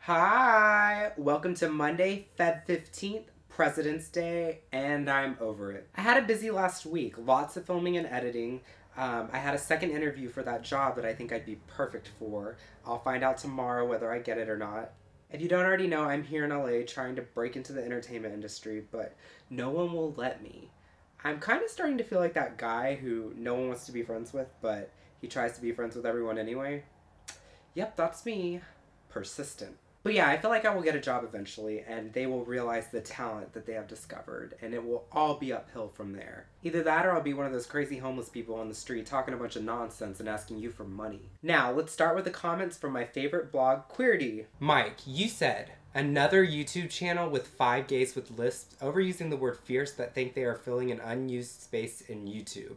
Hi! Welcome to Monday, Feb 15th, President's Day, and I'm over it. I had a busy last week, lots of filming and editing. I had a second interview for that job that I think I'd be perfect for. I'll find out tomorrow whether I get it or not. If you don't already know, I'm here in LA trying to break into the entertainment industry, but no one will let me. I'm kind of starting to feel like that guy who no one wants to be friends with, but he tries to be friends with everyone anyway. Yep, that's me. Persistent. But yeah, I feel like I will get a job eventually, and they will realize the talent that they have discovered, and it will all be uphill from there. Either that or I'll be one of those crazy homeless people on the street talking a bunch of nonsense and asking you for money. Now, let's start with the comments from my favorite blog, Queerty. Mike, you said, another YouTube channel with 5 gays with lisps overusing the word fierce that think they are filling an unused space in YouTube.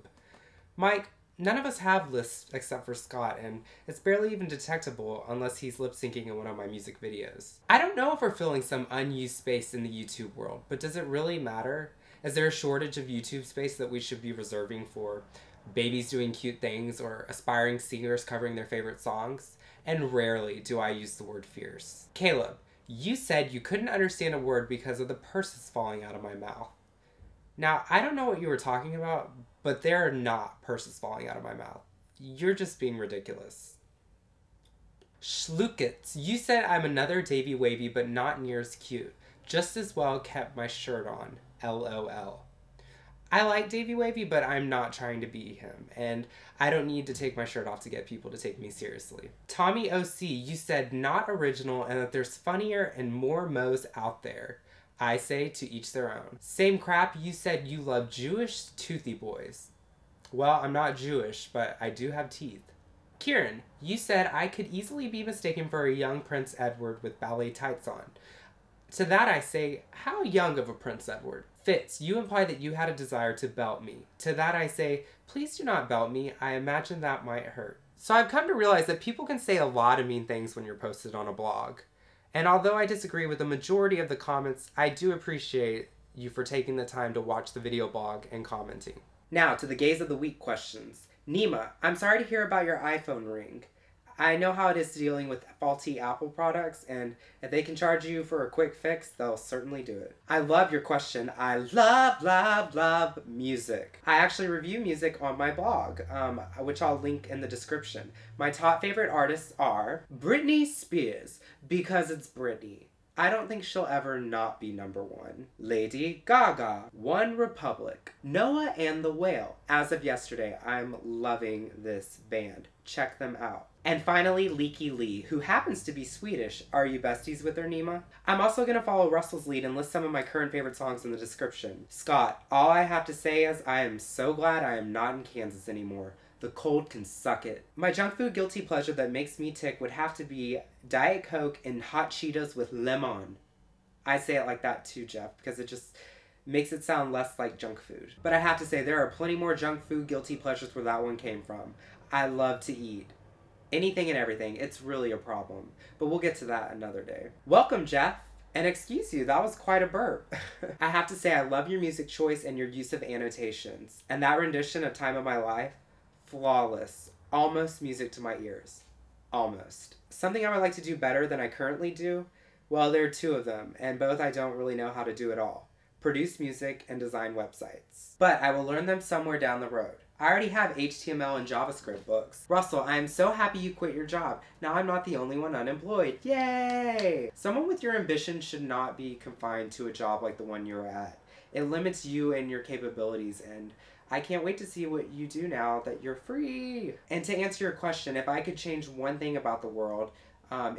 Mike, none of us have lisps except for Scott, and it's barely even detectable unless he's lip-syncing in one of my music videos. I don't know if we're filling some unused space in the YouTube world, but does it really matter? Is there a shortage of YouTube space that we should be reserving for babies doing cute things or aspiring singers covering their favorite songs? And rarely do I use the word fierce. Caleb, you said you couldn't understand a word because of the purses falling out of my mouth. Now, I don't know what you were talking about, but there are not purses falling out of my mouth. You're just being ridiculous. Schlukitz, you said I'm another Davy Wavy, but not near as cute. Just as well kept my shirt on. LOL. I like Davy Wavy, but I'm not trying to be him, and I don't need to take my shirt off to get people to take me seriously. Tommy OC, you said not original and that there's funnier and more mo's out there. I say to each their own. Same crap, you said you love Jewish toothy boys. Well, I'm not Jewish, but I do have teeth. Kieran, you said I could easily be mistaken for a young Prince Edward with ballet tights on. To that I say, how young of a Prince Edward? Fitz, you imply that you had a desire to belt me. To that I say, please do not belt me, I imagine that might hurt. So I've come to realize that people can say a lot of mean things when you're posted on a blog. And although I disagree with the majority of the comments, I do appreciate you for taking the time to watch the video blog and commenting. Now to the Gays of the Week questions. Nima, I'm sorry to hear about your iPhone ring. I know how it is dealing with faulty Apple products, and if they can charge you for a quick fix, they'll certainly do it. I love your question. I love music. I actually review music on my blog, which I'll link in the description. My top favorite artists are Britney Spears, because it's Britney. I don't think she'll ever not be #1. Lady Gaga, One Republic, Noah and the Whale. As of yesterday, I'm loving this band. Check them out. And finally, Leaky Lee, who happens to be Swedish. Are you besties with her, Nima? I'm also going to follow Russell's lead and list some of my current favorite songs in the description. Scott, all I have to say is I am so glad I am not in Kansas anymore. The cold can suck it. My junk food guilty pleasure that makes me tick would have to be Diet Coke and hot Cheetos with lemon. I say it like that too, Jeff, because it just makes it sound less like junk food. But I have to say, there are plenty more junk food guilty pleasures where that one came from. I love to eat. Anything and everything. It's really a problem. But we'll get to that another day. Welcome, Jeff. And excuse you, that was quite a burp. I have to say, I love your music choice and your use of annotations. And that rendition of Time of My Life, flawless. Almost music to my ears. Almost. Something I would like to do better than I currently do? Well, there are 2 of them, and both I don't really know how to do at all. Produce music and design websites. But I will learn them somewhere down the road. I already have HTML and JavaScript books. Russell, I am so happy you quit your job. Now I'm not the only one unemployed. Yay! Someone with your ambition should not be confined to a job like the one you're at. It limits you and your capabilities, and I can't wait to see what you do now that you're free. And to answer your question, if I could change one thing about the world,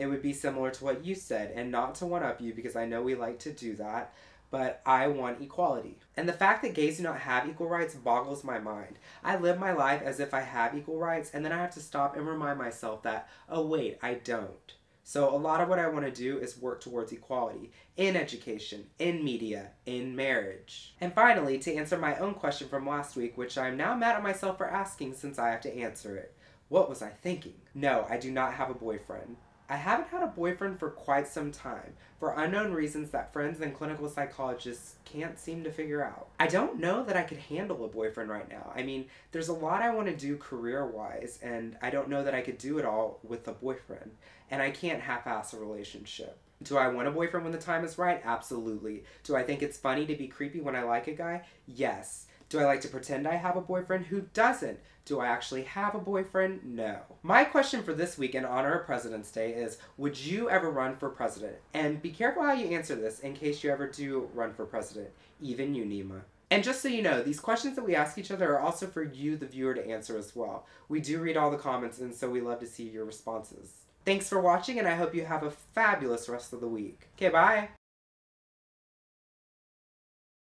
it would be similar to what you said, and not to one-up you because I know we like to do that, but I want equality. And the fact that gays do not have equal rights boggles my mind. I live my life as if I have equal rights, and then I have to stop and remind myself that, oh wait, I don't. So a lot of what I want to do is work towards equality in education, in media, in marriage. And finally, to answer my own question from last week, which I'm now mad at myself for asking since I have to answer it. What was I thinking? No, I do not have a boyfriend. I haven't had a boyfriend for quite some time, for unknown reasons that friends and clinical psychologists can't seem to figure out. I don't know that I could handle a boyfriend right now. I mean, there's a lot I want to do career-wise, and I don't know that I could do it all with a boyfriend. And I can't half-ass a relationship. Do I want a boyfriend when the time is right? Absolutely. Do I think it's funny to be creepy when I like a guy? Yes. Do I like to pretend I have a boyfriend? Who doesn't? Do I actually have a boyfriend? No. My question for this week in honor of President's Day is, would you ever run for president? And be careful how you answer this in case you ever do run for president. Even you, Nima. And just so you know, these questions that we ask each other are also for you, the viewer, to answer as well. We do read all the comments, and so we love to see your responses. Thanks for watching, and I hope you have a fabulous rest of the week. Okay, bye!